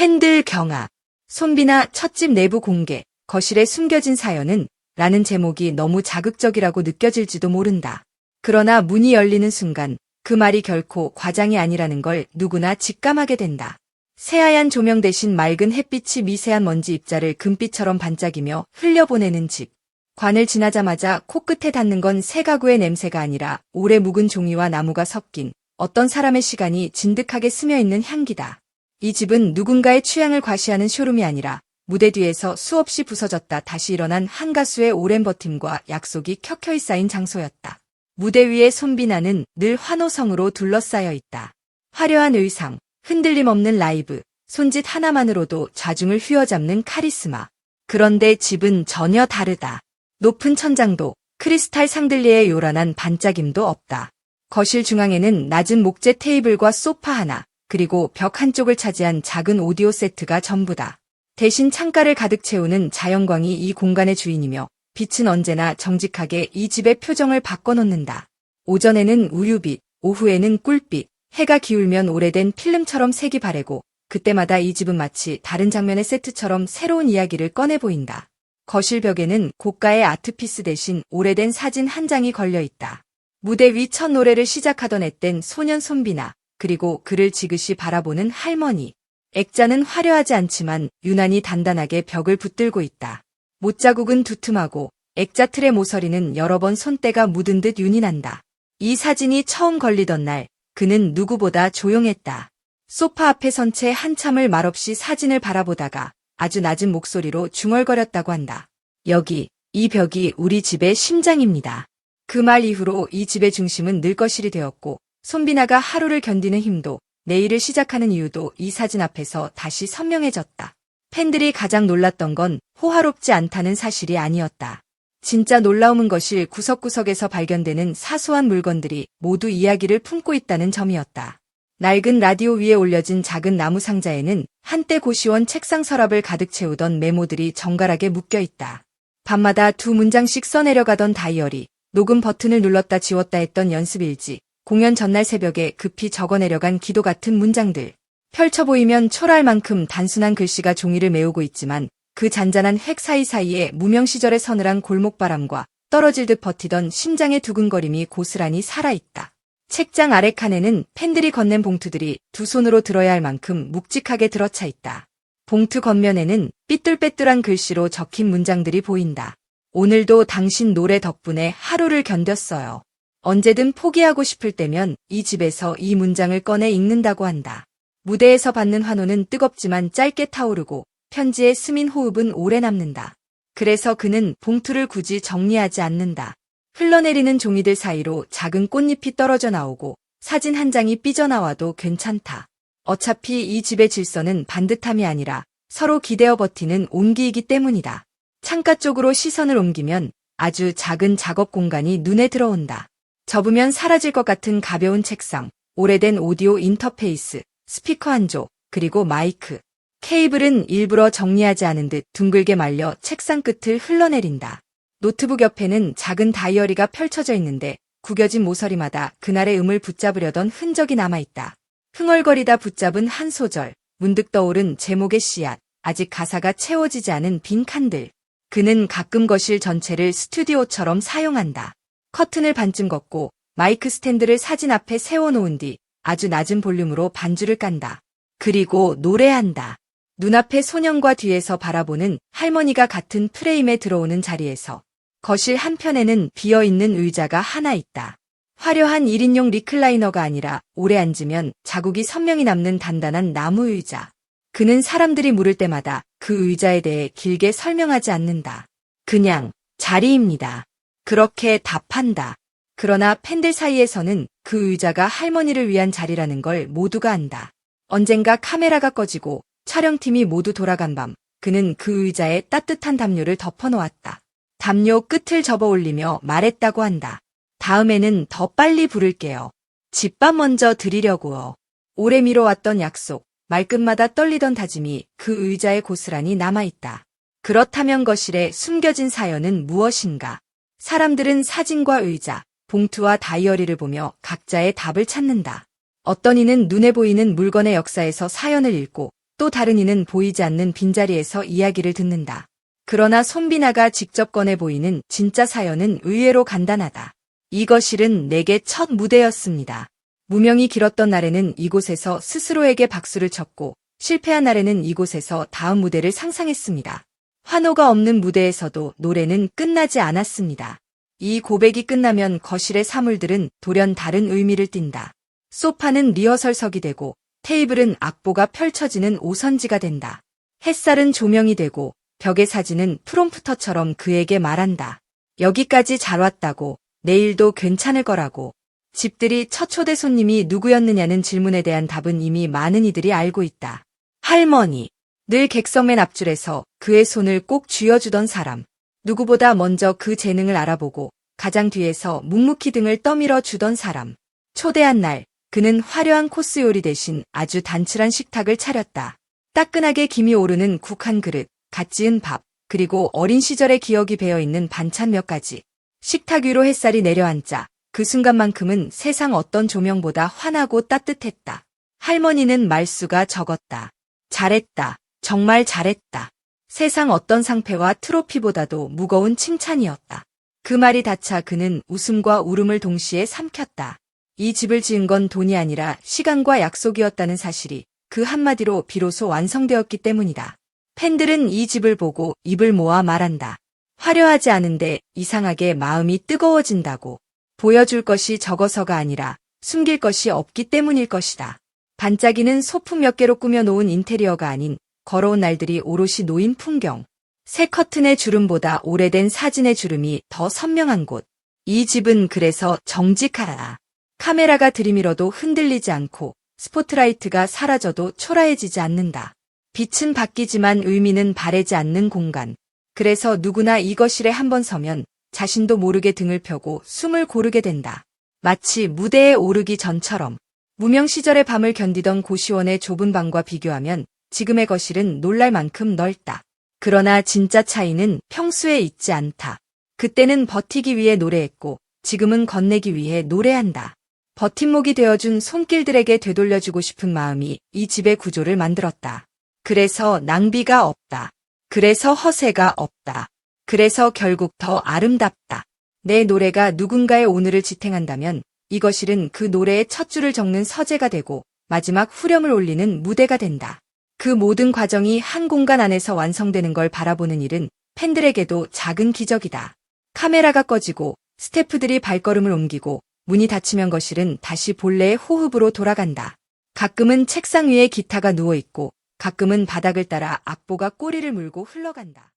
팬들 경악. 손비나 첫집 내부 공개, 거실에 숨겨진 사연은 라는 제목이 너무 자극적이라고 느껴질지도 모른다. 그러나 문이 열리는 순간 그 말이 결코 과장이 아니라는 걸 누구나 직감하게 된다. 새하얀 조명 대신 맑은 햇빛이 미세한 먼지 입자를 금빛처럼 반짝이며 흘려보내는 집. 관을 지나자마자 코끝에 닿는 건 새 가구의 냄새가 아니라 오래 묵은 종이와 나무가 섞인 어떤 사람의 시간이 진득하게 스며있는 향기다. 이 집은 누군가의 취향을 과시하는 쇼룸이 아니라 무대 뒤에서 수없이 부서졌다 다시 일어난 한 가수의 오랜 버팀과 약속이 켜켜이 쌓인 장소였다. 무대 위의 손비나는 늘 환호성으로 둘러싸여 있다. 화려한 의상, 흔들림 없는 라이브, 손짓 하나만으로도 좌중을 휘어잡는 카리스마. 그런데 집은 전혀 다르다. 높은 천장도, 크리스탈 샹들리에의 요란한 반짝임도 없다. 거실 중앙에는 낮은 목재 테이블과 소파 하나, 그리고 벽 한쪽을 차지한 작은 오디오 세트가 전부다. 대신 창가를 가득 채우는 자연광이 이 공간의 주인이며 빛은 언제나 정직하게 이 집의 표정을 바꿔놓는다. 오전에는 우유빛, 오후에는 꿀빛, 해가 기울면 오래된 필름처럼 색이 바래고 그때마다 이 집은 마치 다른 장면의 세트처럼 새로운 이야기를 꺼내 보인다. 거실 벽에는 고가의 아트피스 대신 오래된 사진 한 장이 걸려있다. 무대 위 첫 노래를 시작하던 앳된 소년 손비나, 그리고 그를 지그시 바라보는 할머니. 액자는 화려하지 않지만 유난히 단단하게 벽을 붙들고 있다. 못자국은 두툼하고 액자 틀의 모서리는 여러 번 손때가 묻은 듯 윤이 난다. 이 사진이 처음 걸리던 날 그는 누구보다 조용했다. 소파 앞에 선 채 한참을 말없이 사진을 바라보다가 아주 낮은 목소리로 중얼거렸다고 한다. 여기, 이 벽이 우리 집의 심장입니다. 그 말 이후로 이 집의 중심은 늘 거실이 되었고 손비나가 하루를 견디는 힘도 내일을 시작하는 이유도 이 사진 앞에서 다시 선명해졌다. 팬들이 가장 놀랐던 건 호화롭지 않다는 사실이 아니었다. 진짜 놀라움은 거실 구석구석에서 발견되는 사소한 물건들이 모두 이야기를 품고 있다는 점이었다. 낡은 라디오 위에 올려진 작은 나무 상자에는 한때 고시원 책상 서랍을 가득 채우던 메모들이 정갈하게 묶여 있다. 밤마다 두 문장씩 써내려가던 다이어리, 녹음 버튼을 눌렀다 지웠다 했던 연습일지, 공연 전날 새벽에 급히 적어내려간 기도 같은 문장들. 펼쳐 보이면 초라할 만큼 단순한 글씨가 종이를 메우고 있지만 그 잔잔한 획 사이사이에 무명 시절의 서늘한 골목바람과 떨어질 듯 버티던 심장의 두근거림이 고스란히 살아있다. 책장 아래 칸에는 팬들이 건넨 봉투들이 두 손으로 들어야 할 만큼 묵직하게 들어차 있다. 봉투 겉면에는 삐뚤빼뚤한 글씨로 적힌 문장들이 보인다. 오늘도 당신 노래 덕분에 하루를 견뎠어요. 언제든 포기하고 싶을 때면 이 집에서 이 문장을 꺼내 읽는다고 한다. 무대에서 받는 환호는 뜨겁지만 짧게 타오르고 편지의 스민 호흡은 오래 남는다. 그래서 그는 봉투를 굳이 정리하지 않는다. 흘러내리는 종이들 사이로 작은 꽃잎이 떨어져 나오고 사진 한 장이 삐져나와도 괜찮다. 어차피 이 집의 질서는 반듯함이 아니라 서로 기대어 버티는 온기이기 때문이다. 창가 쪽으로 시선을 옮기면 아주 작은 작업 공간이 눈에 들어온다. 접으면 사라질 것 같은 가벼운 책상, 오래된 오디오 인터페이스, 스피커 한 조, 그리고 마이크. 케이블은 일부러 정리하지 않은 듯 둥글게 말려 책상 끝을 흘러내린다. 노트북 옆에는 작은 다이어리가 펼쳐져 있는데 구겨진 모서리마다 그날의 음을 붙잡으려던 흔적이 남아있다. 흥얼거리다 붙잡은 한 소절, 문득 떠오른 제목의 씨앗, 아직 가사가 채워지지 않은 빈 칸들. 그는 가끔 거실 전체를 스튜디오처럼 사용한다. 커튼을 반쯤 걷고 마이크 스탠드를 사진 앞에 세워놓은 뒤 아주 낮은 볼륨으로 반주를 깐다. 그리고 노래한다. 눈앞에 소년과 뒤에서 바라보는 할머니가 같은 프레임에 들어오는 자리에서 거실 한편에는 비어있는 의자가 하나 있다. 화려한 1인용 리클라이너가 아니라 오래 앉으면 자국이 선명히 남는 단단한 나무 의자. 그는 사람들이 물을 때마다 그 의자에 대해 길게 설명하지 않는다. 그냥 자리입니다. 그렇게 답한다. 그러나 팬들 사이에서는 그 의자가 할머니를 위한 자리라는 걸 모두가 안다. 언젠가 카메라가 꺼지고 촬영팀이 모두 돌아간 밤, 그는 그 의자에 따뜻한 담요를 덮어놓았다. 담요 끝을 접어 올리며 말했다고 한다. 다음에는 더 빨리 부를게요. 집밥 먼저 드리려고요. 오래 미뤄왔던 약속, 말끝마다 떨리던 다짐이 그 의자에 고스란히 남아있다. 그렇다면 거실에 숨겨진 사연은 무엇인가? 사람들은 사진과 의자, 봉투와 다이어리를 보며 각자의 답을 찾는다. 어떤 이는 눈에 보이는 물건의 역사에서 사연을 읽고 또 다른 이는 보이지 않는 빈자리에서 이야기를 듣는다. 그러나 손비나가 직접 꺼내 보이는 진짜 사연은 의외로 간단하다. 이 거실은 내게 첫 무대였습니다. 무명이 길었던 날에는 이곳에서 스스로에게 박수를 쳤고 실패한 날에는 이곳에서 다음 무대를 상상했습니다. 환호가 없는 무대에서도 노래는 끝나지 않았습니다. 이 고백이 끝나면 거실의 사물들은 돌연 다른 의미를 띈다. 소파는 리허설석이 되고 테이블은 악보가 펼쳐지는 오선지가 된다. 햇살은 조명이 되고 벽의 사진은 프롬프터처럼 그에게 말한다. 여기까지 잘 왔다고, 내일도 괜찮을 거라고. 집들이 첫 초대 손님이 누구였느냐는 질문에 대한 답은 이미 많은 이들이 알고 있다. 할머니. 늘 객석맨 앞줄에서 그의 손을 꼭 쥐어주던 사람. 누구보다 먼저 그 재능을 알아보고 가장 뒤에서 묵묵히 등을 떠밀어 주던 사람. 초대한 날, 그는 화려한 코스 요리 대신 아주 단출한 식탁을 차렸다. 따끈하게 김이 오르는 국 한 그릇, 갓 지은 밥, 그리고 어린 시절의 기억이 배어있는 반찬 몇 가지. 식탁 위로 햇살이 내려앉자 그 순간만큼은 세상 어떤 조명보다 환하고 따뜻했다. 할머니는 말수가 적었다. 잘했다. 정말 잘했다. 세상 어떤 상패와 트로피보다도 무거운 칭찬이었다. 그 말이 닿자 그는 웃음과 울음을 동시에 삼켰다. 이 집을 지은 건 돈이 아니라 시간과 약속이었다는 사실이 그 한마디로 비로소 완성되었기 때문이다. 팬들은 이 집을 보고 입을 모아 말한다. 화려하지 않은데 이상하게 마음이 뜨거워진다고. 보여줄 것이 적어서가 아니라 숨길 것이 없기 때문일 것이다. 반짝이는 소품 몇 개로 꾸며놓은 인테리어가 아닌 걸어온 날들이 오롯이 놓인 풍경. 새 커튼의 주름보다 오래된 사진의 주름이 더 선명한 곳. 이 집은 그래서 정직하다. 카메라가 들이밀어도 흔들리지 않고 스포트라이트가 사라져도 초라해지지 않는다. 빛은 바뀌지만 의미는 바래지 않는 공간. 그래서 누구나 이 거실에 한번 서면 자신도 모르게 등을 펴고 숨을 고르게 된다. 마치 무대에 오르기 전처럼. 무명 시절의 밤을 견디던 고시원의 좁은 방과 비교하면 지금의 거실은 놀랄 만큼 넓다. 그러나 진짜 차이는 평수에 있지 않다. 그때는 버티기 위해 노래했고 지금은 건네기 위해 노래한다. 버팀목이 되어준 손길들에게 되돌려주고 싶은 마음이 이 집의 구조를 만들었다. 그래서 낭비가 없다. 그래서 허세가 없다. 그래서 결국 더 아름답다. 내 노래가 누군가의 오늘을 지탱한다면 이 거실은 그 노래의 첫 줄을 적는 서재가 되고 마지막 후렴을 올리는 무대가 된다. 그 모든 과정이 한 공간 안에서 완성되는 걸 바라보는 일은 팬들에게도 작은 기적이다. 카메라가 꺼지고 스태프들이 발걸음을 옮기고 문이 닫히면 거실은 다시 본래의 호흡으로 돌아간다. 가끔은 책상 위에 기타가 누워있고 가끔은 바닥을 따라 악보가 꼬리를 물고 흘러간다.